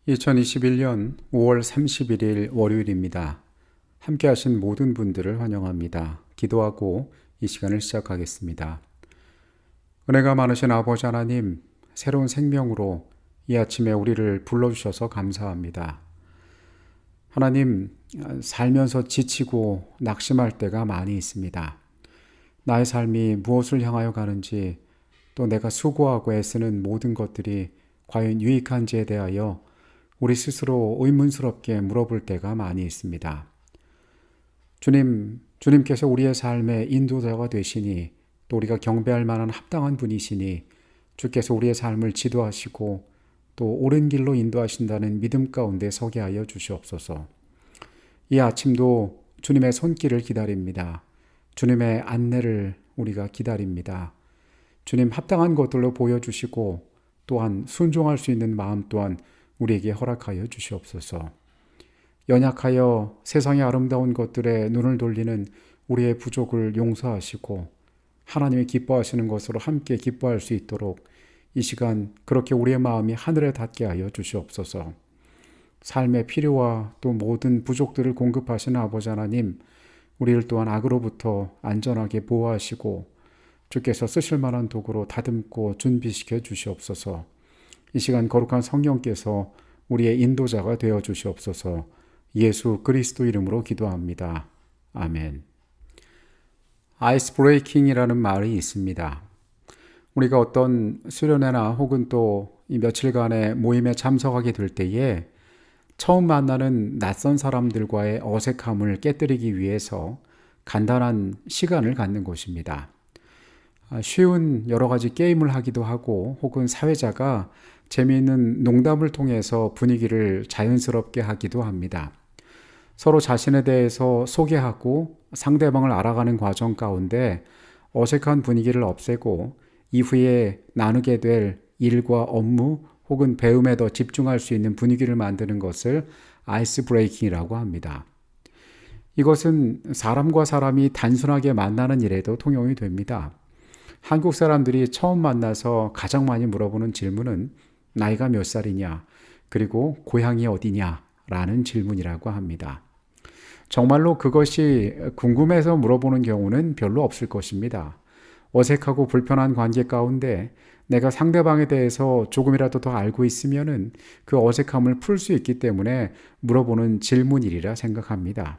2021년 5월 31일 월요일입니다. 함께 하신 모든 분들을 환영합니다. 기도하고 이 시간을 시작하겠습니다. 은혜가 많으신 아버지 하나님, 새로운 생명으로 이 아침에 우리를 불러주셔서 감사합니다. 하나님, 살면서 지치고 낙심할 때가 많이 있습니다. 나의 삶이 무엇을 향하여 가는지, 또 내가 수고하고 애쓰는 모든 것들이 과연 유익한지에 대하여 우리 스스로 의문스럽게 물어볼 때가 많이 있습니다. 주님께서 우리의 삶의 인도자가 되시니, 또 우리가 경배할 만한 합당한 분이시니, 주께서 우리의 삶을 지도하시고 또 옳은 길로 인도하신다는 믿음 가운데 서게 하여 주시옵소서. 이 아침도 주님의 손길을 기다립니다. 주님의 안내를 우리가 기다립니다. 주님 합당한 것들로 보여주시고 또한 순종할 수 있는 마음 또한 우리에게 허락하여 주시옵소서. 연약하여 세상의 아름다운 것들에 눈을 돌리는 우리의 부족을 용서하시고 하나님이 기뻐하시는 것으로 함께 기뻐할 수 있도록 이 시간 그렇게 우리의 마음이 하늘에 닿게 하여 주시옵소서. 삶의 필요와 또 모든 부족들을 공급하시는 아버지 하나님, 우리를 또한 악으로부터 안전하게 보호하시고 주께서 쓰실 만한 도구로 다듬고 준비시켜 주시옵소서. 이 시간 거룩한 성령께서 우리의 인도자가 되어 주시옵소서. 예수 그리스도 이름으로 기도합니다. 아멘. 아이스 브레이킹이라는 말이 있습니다. 우리가 어떤 수련회나 혹은 또 이 며칠간의 모임에 참석하게 될 때에 처음 만나는 낯선 사람들과의 어색함을 깨뜨리기 위해서 간단한 시간을 갖는 것입니다. 쉬운 여러 가지 게임을 하기도 하고 혹은 사회자가 재미있는 농담을 통해서 분위기를 자연스럽게 하기도 합니다. 서로 자신에 대해서 소개하고 상대방을 알아가는 과정 가운데 어색한 분위기를 없애고 이후에 나누게 될 일과 업무 혹은 배움에 더 집중할 수 있는 분위기를 만드는 것을 아이스 브레이킹이라고 합니다. 이것은 사람과 사람이 단순하게 만나는 일에도 통용이 됩니다. 한국 사람들이 처음 만나서 가장 많이 물어보는 질문은 나이가 몇 살이냐, 그리고 고향이 어디냐 라는 질문이라고 합니다. 정말로 그것이 궁금해서 물어보는 경우는 별로 없을 것입니다. 어색하고 불편한 관계 가운데 내가 상대방에 대해서 조금이라도 더 알고 있으면은 그 어색함을 풀 수 있기 때문에 물어보는 질문이리라 생각합니다.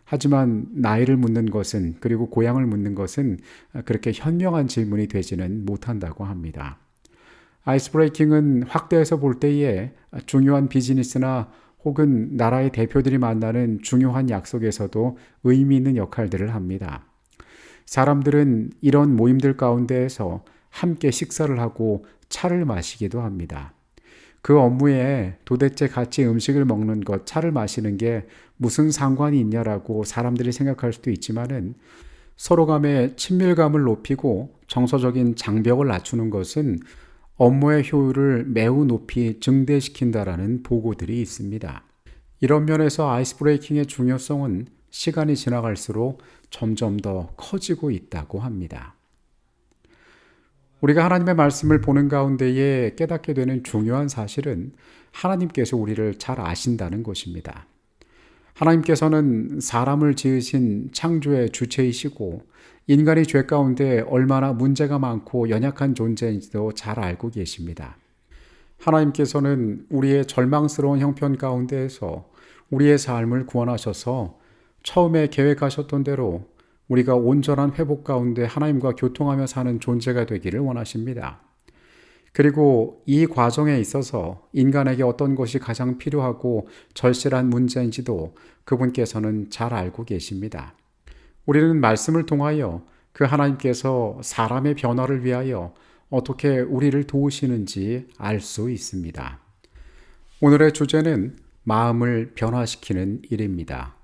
하지만 나이를 묻는 것은, 그리고 고향을 묻는 것은 그렇게 현명한 질문이 되지는 못한다고 합니다. 아이스 브레이킹은 확대해서 볼 때에 중요한 비즈니스나 혹은 나라의 대표들이 만나는 중요한 약속에서도 의미 있는 역할들을 합니다. 사람들은 이런 모임들 가운데에서 함께 식사를 하고 차를 마시기도 합니다. 그 업무에 도대체 같이 음식을 먹는 것, 차를 마시는 게 무슨 상관이 있냐라고 사람들이 생각할 수도 있지만은 서로 간의 친밀감을 높이고 정서적인 장벽을 낮추는 것은 업무의 효율을 매우 높이 증대시킨다라는 보고들이 있습니다. 이런 면에서 아이스 브레이킹의 중요성은 시간이 지나갈수록 점점 더 커지고 있다고 합니다. 우리가 하나님의 말씀을 보는 가운데에 깨닫게 되는 중요한 사실은 하나님께서 우리를 잘 아신다는 것입니다. 하나님께서는 사람을 지으신 창조의 주체이시고 인간이 죄 가운데 얼마나 문제가 많고 연약한 존재인지도 잘 알고 계십니다. 하나님께서는 우리의 절망스러운 형편 가운데에서 우리의 삶을 구원하셔서 처음에 계획하셨던 대로 우리가 온전한 회복 가운데 하나님과 교통하며 사는 존재가 되기를 원하십니다. 그리고 이 과정에 있어서 인간에게 어떤 것이 가장 필요하고 절실한 문제인지도 그분께서는 잘 알고 계십니다. 우리는 말씀을 통하여 그 하나님께서 사람의 변화를 위하여 어떻게 우리를 도우시는지 알 수 있습니다. 오늘의 주제는 마음을 변화시키는 일입니다.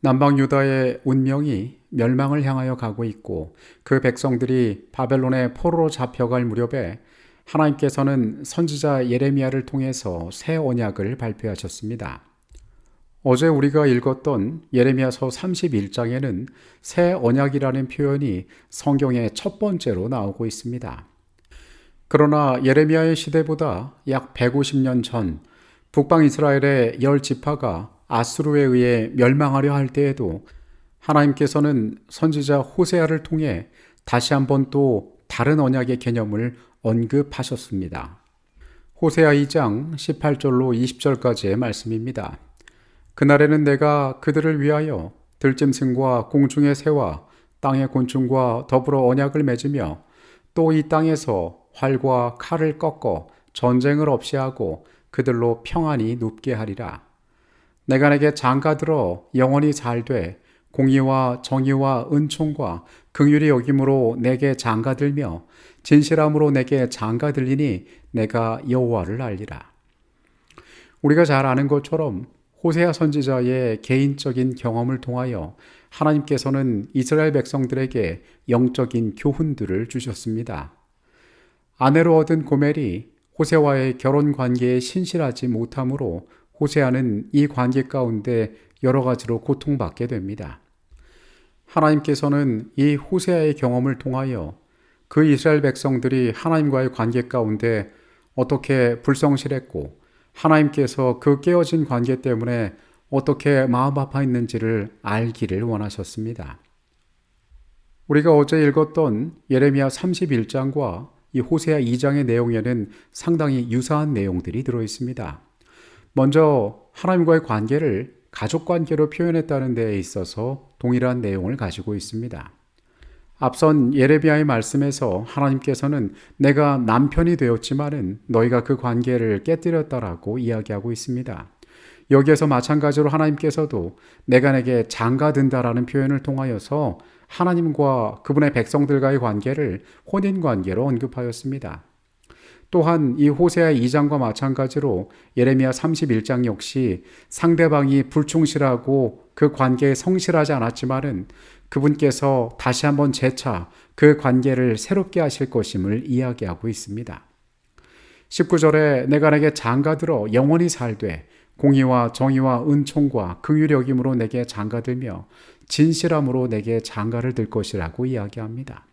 남방 유다의 운명이 멸망을 향하여 가고 있고 그 백성들이 바벨론의 포로로 잡혀갈 무렵에 하나님께서는 선지자 예레미야를 통해서 새 언약을 발표하셨습니다. 어제 우리가 읽었던 예레미야서 31장에는 새 언약이라는 표현이 성경의 첫 번째로 나오고 있습니다. 그러나 예레미야의 시대보다 약 150년 전 북방 이스라엘의 10지파가 아수르에 의해 멸망하려 할 때에도 하나님께서는 선지자 호세아를 통해 다시 한번 또 다른 언약의 개념을 언급하셨습니다. 호세아 2장 18절로 20절까지의 말씀입니다. 그날에는 내가 그들을 위하여 들짐승과 공중의 새와 땅의 곤충과 더불어 언약을 맺으며 또 이 땅에서 활과 칼을 꺾어 전쟁을 없이 하고 그들로 평안히 눕게 하리라. 내가 내게 장가들어 영원히 잘돼 공의와 정의와 은총과 긍휼히 여김으로 내게 장가들며 진실함으로 내게 장가들리니 내가 여호와를 알리라. 우리가 잘 아는 것처럼 호세아 선지자의 개인적인 경험을 통하여 하나님께서는 이스라엘 백성들에게 영적인 교훈들을 주셨습니다. 아내로 얻은 고멜이 호세와의 결혼 관계에 신실하지 못함으로 호세아는 이 관계 가운데 여러 가지로 고통받게 됩니다. 하나님께서는 이 호세아의 경험을 통하여 그 이스라엘 백성들이 하나님과의 관계 가운데 어떻게 불성실했고 하나님께서 그 깨어진 관계 때문에 어떻게 마음 아파했는지를 알기를 원하셨습니다. 우리가 어제 읽었던 예레미야 31장과 이 호세아 2장의 내용에는 상당히 유사한 내용들이 들어 있습니다. 먼저 하나님과의 관계를 가족 관계로 표현했다는 데에 있어서 동일한 내용을 가지고 있습니다. 앞선 예레미야의 말씀에서 하나님께서는 내가 남편이 되었지만은 너희가 그 관계를 깨뜨렸다라고 이야기하고 있습니다. 여기에서 마찬가지로 하나님께서도 내가 내게 장가든다라는 표현을 통하여서 하나님과 그분의 백성들과의 관계를 혼인관계로 언급하였습니다. 또한 이 호세아 2장과 마찬가지로 예레미야 31장 역시 상대방이 불충실하고 그 관계에 성실하지 않았지만은 그분께서 다시 한번 재차 그 관계를 새롭게 하실 것임을 이야기하고 있습니다. 19절에 내가 내게 장가들어 영원히 살되 공의와 정의와 은총과 긍휼히 여김으로 내게 장가들며 진실함으로 내게 장가를 들 것이라고 이야기합니다.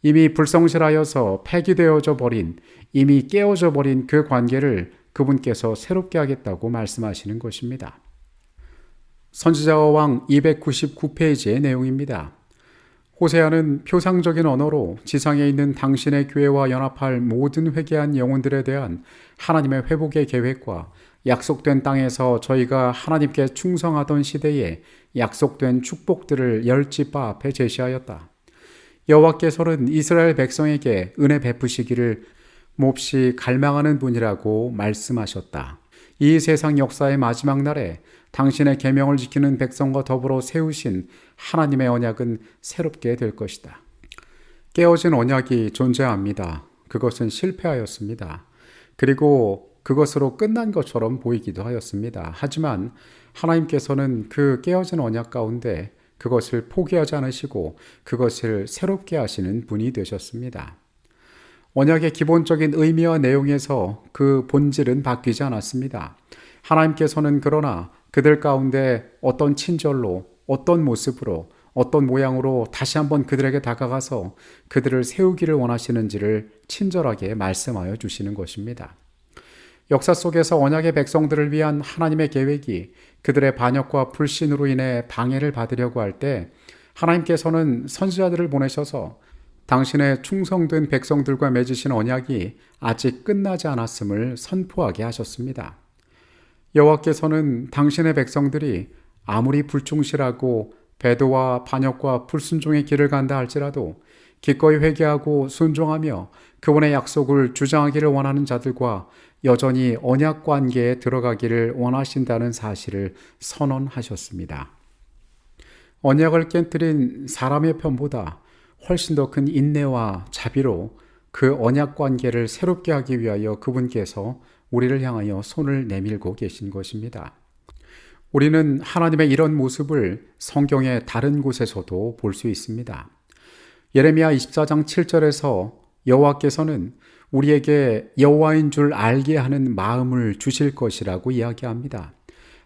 이미 불성실하여서 폐기되어져 버린, 이미 깨어져 버린 그 관계를 그분께서 새롭게 하겠다고 말씀하시는 것입니다. 선지자와 왕 299페이지의 내용입니다. 호세아는 표상적인 언어로 지상에 있는 당신의 교회와 연합할 모든 회개한 영혼들에 대한 하나님의 회복의 계획과 약속된 땅에서 저희가 하나님께 충성하던 시대에 약속된 축복들을 열지파 앞에 제시하였다. 여호와께서는 이스라엘 백성에게 은혜 베푸시기를 몹시 갈망하는 분이라고 말씀하셨다. 이 세상 역사의 마지막 날에 당신의 계명을 지키는 백성과 더불어 세우신 하나님의 언약은 새롭게 될 것이다. 깨어진 언약이 존재합니다. 그것은 실패하였습니다. 그리고 그것으로 끝난 것처럼 보이기도 하였습니다. 하지만 하나님께서는 그 깨어진 언약 가운데 그것을 포기하지 않으시고 그것을 새롭게 하시는 분이 되셨습니다. 언약의 기본적인 의미와 내용에서 그 본질은 바뀌지 않았습니다. 하나님께서는 그러나 그들 가운데 어떤 친절로, 어떤 모습으로, 어떤 모양으로 다시 한번 그들에게 다가가서 그들을 세우기를 원하시는지를 친절하게 말씀하여 주시는 것입니다. 역사 속에서 언약의 백성들을 위한 하나님의 계획이 그들의 반역과 불신으로 인해 방해를 받으려고 할 때 하나님께서는 선지자들을 보내셔서 당신의 충성된 백성들과 맺으신 언약이 아직 끝나지 않았음을 선포하게 하셨습니다. 여호와께서는 당신의 백성들이 아무리 불충실하고 배도와 반역과 불순종의 길을 간다 할지라도 기꺼이 회개하고 순종하며 그분의 약속을 주장하기를 원하는 자들과 여전히 언약 관계에 들어가기를 원하신다는 사실을 선언하셨습니다. 언약을 깨뜨린 사람의 편보다 훨씬 더 큰 인내와 자비로 그 언약 관계를 새롭게 하기 위하여 그분께서 우리를 향하여 손을 내밀고 계신 것입니다. 우리는 하나님의 이런 모습을 성경의 다른 곳에서도 볼 수 있습니다. 예레미야 24장 7절에서 여호와께서는 우리에게 여호와인 줄 알게 하는 마음을 주실 것이라고 이야기합니다.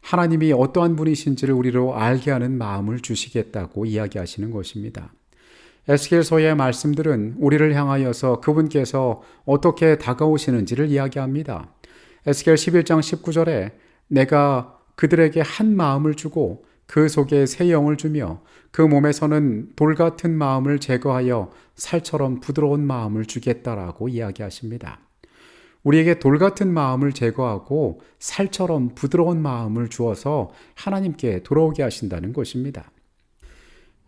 하나님이 어떠한 분이신지를 우리로 알게 하는 마음을 주시겠다고 이야기하시는 것입니다. 에스겔서의 말씀들은 우리를 향하여서 그분께서 어떻게 다가오시는지를 이야기합니다. 에스겔 11장 19절에 내가 그들에게 한 마음을 주고 그 속에 새 영을 주며 그 몸에서는 돌 같은 마음을 제거하여 살처럼 부드러운 마음을 주겠다라고 이야기하십니다. 우리에게 돌 같은 마음을 제거하고 살처럼 부드러운 마음을 주어서 하나님께 돌아오게 하신다는 것입니다.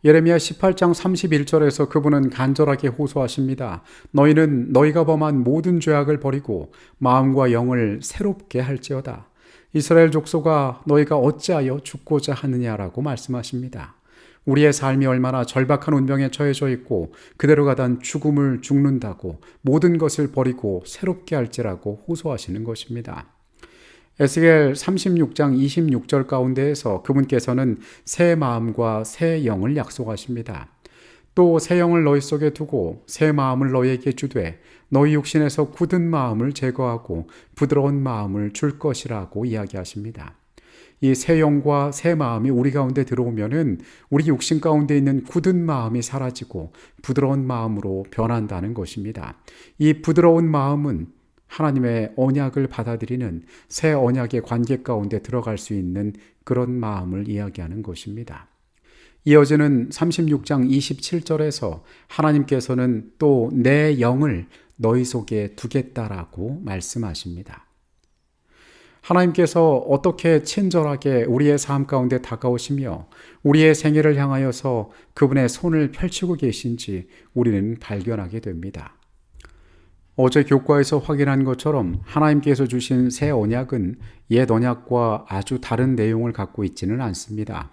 예레미야 18장 31절에서 그분은 간절하게 호소하십니다. 너희는 너희가 범한 모든 죄악을 버리고 마음과 영을 새롭게 할지어다. 이스라엘 족속아 너희가 어찌하여 죽고자 하느냐라고 말씀하십니다. 우리의 삶이 얼마나 절박한 운명에 처해져 있고 그대로 가단 죽음을 죽는다고 모든 것을 버리고 새롭게 할지라고 호소하시는 것입니다. 에스겔 36장 26절 가운데에서 그분께서는 새 마음과 새 영을 약속하십니다. 또 새 영을 너희 속에 두고 새 마음을 너희에게 주되 너희 육신에서 굳은 마음을 제거하고 부드러운 마음을 줄 것이라고 이야기하십니다. 이 새 영과 새 마음이 우리 가운데 들어오면은 우리 육신 가운데 있는 굳은 마음이 사라지고 부드러운 마음으로 변한다는 것입니다. 이 부드러운 마음은 하나님의 언약을 받아들이는 새 언약의 관계 가운데 들어갈 수 있는 그런 마음을 이야기하는 것입니다. 이어지는 36장 27절에서 하나님께서는 또 내 영을 너희 속에 두겠다라고 말씀하십니다. 하나님께서 어떻게 친절하게 우리의 삶 가운데 다가오시며 우리의 생애를 향하여서 그분의 손을 펼치고 계신지 우리는 발견하게 됩니다. 어제 교과에서 확인한 것처럼 하나님께서 주신 새 언약은 옛 언약과 아주 다른 내용을 갖고 있지는 않습니다.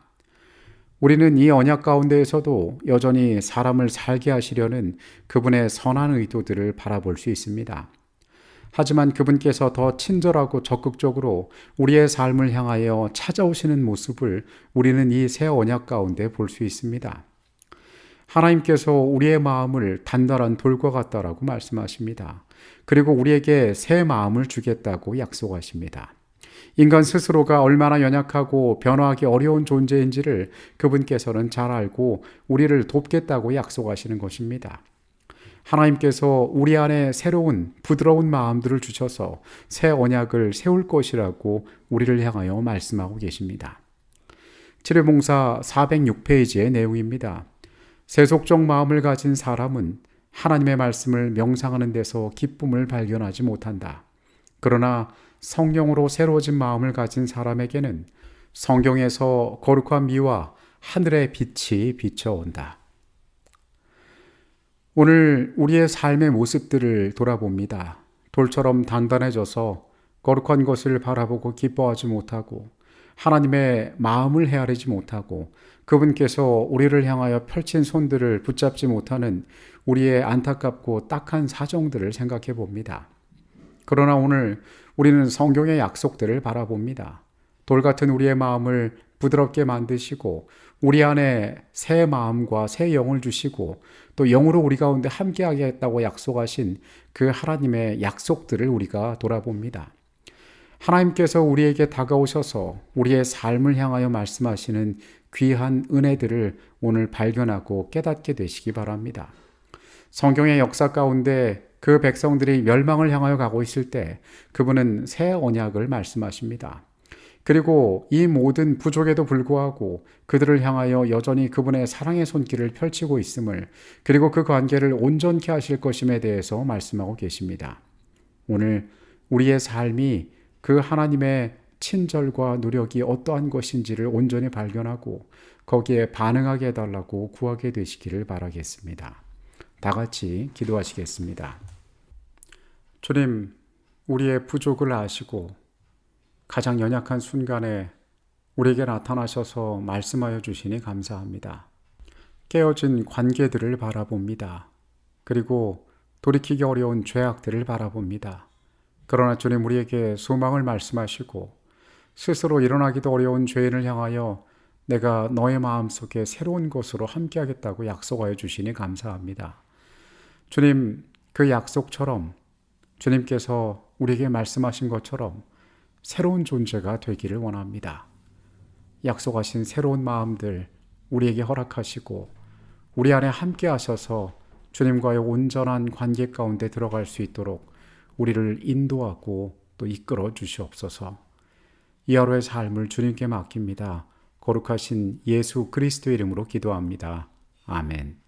우리는 이 언약 가운데에서도 여전히 사람을 살게 하시려는 그분의 선한 의도들을 바라볼 수 있습니다. 하지만 그분께서 더 친절하고 적극적으로 우리의 삶을 향하여 찾아오시는 모습을 우리는 이 새 언약 가운데 볼 수 있습니다. 하나님께서 우리의 마음을 단단한 돌과 같다라고 말씀하십니다. 그리고 우리에게 새 마음을 주겠다고 약속하십니다. 인간 스스로가 얼마나 연약하고 변화하기 어려운 존재인지를 그분께서는 잘 알고 우리를 돕겠다고 약속하시는 것입니다. 하나님께서 우리 안에 새로운 부드러운 마음들을 주셔서 새 언약을 세울 것이라고 우리를 향하여 말씀하고 계십니다. 치료봉사 406페이지의 내용입니다. 세속적 마음을 가진 사람은 하나님의 말씀을 명상하는 데서 기쁨을 발견하지 못한다. 그러나 성령으로 새로워진 마음을 가진 사람에게는 성경에서 거룩한 미와 하늘의 빛이 비춰온다. 오늘 우리의 삶의 모습들을 돌아봅니다. 돌처럼 단단해져서 거룩한 것을 바라보고 기뻐하지 못하고 하나님의 마음을 헤아리지 못하고 그분께서 우리를 향하여 펼친 손들을 붙잡지 못하는 우리의 안타깝고 딱한 사정들을 생각해 봅니다. 그러나 오늘 우리는 성경의 약속들을 바라봅니다. 돌 같은 우리의 마음을 부드럽게 만드시고 우리 안에 새 마음과 새 영을 주시고 또 영으로 우리 가운데 함께 하겠다고 약속하신 그 하나님의 약속들을 우리가 돌아봅니다. 하나님께서 우리에게 다가오셔서 우리의 삶을 향하여 말씀하시는 귀한 은혜들을 오늘 발견하고 깨닫게 되시기 바랍니다. 성경의 역사 가운데 그 백성들이 멸망을 향하여 가고 있을 때 그분은 새 언약을 말씀하십니다. 그리고 이 모든 부족에도 불구하고 그들을 향하여 여전히 그분의 사랑의 손길을 펼치고 있음을, 그리고 그 관계를 온전케 하실 것임에 대해서 말씀하고 계십니다. 오늘 우리의 삶이 그 하나님의 친절과 노력이 어떠한 것인지를 온전히 발견하고 거기에 반응하게 해달라고 구하게 되시기를 바라겠습니다. 다 같이 기도하시겠습니다. 주님, 우리의 부족을 아시고 가장 연약한 순간에 우리에게 나타나셔서 말씀하여 주시니 감사합니다. 깨어진 관계들을 바라봅니다. 그리고 돌이키기 어려운 죄악들을 바라봅니다. 그러나 주님, 우리에게 소망을 말씀하시고 스스로 일어나기도 어려운 죄인을 향하여 내가 너의 마음속에 새로운 것으로 함께하겠다고 약속하여 주시니 감사합니다. 주님, 그 약속처럼 주님께서 우리에게 말씀하신 것처럼 새로운 존재가 되기를 원합니다. 약속하신 새로운 마음들 우리에게 허락하시고 우리 안에 함께 하셔서 주님과의 온전한 관계 가운데 들어갈 수 있도록 우리를 인도하고 또 이끌어 주시옵소서. 이 하루의 삶을 주님께 맡깁니다. 거룩하신 예수 그리스도의 이름으로 기도합니다. 아멘.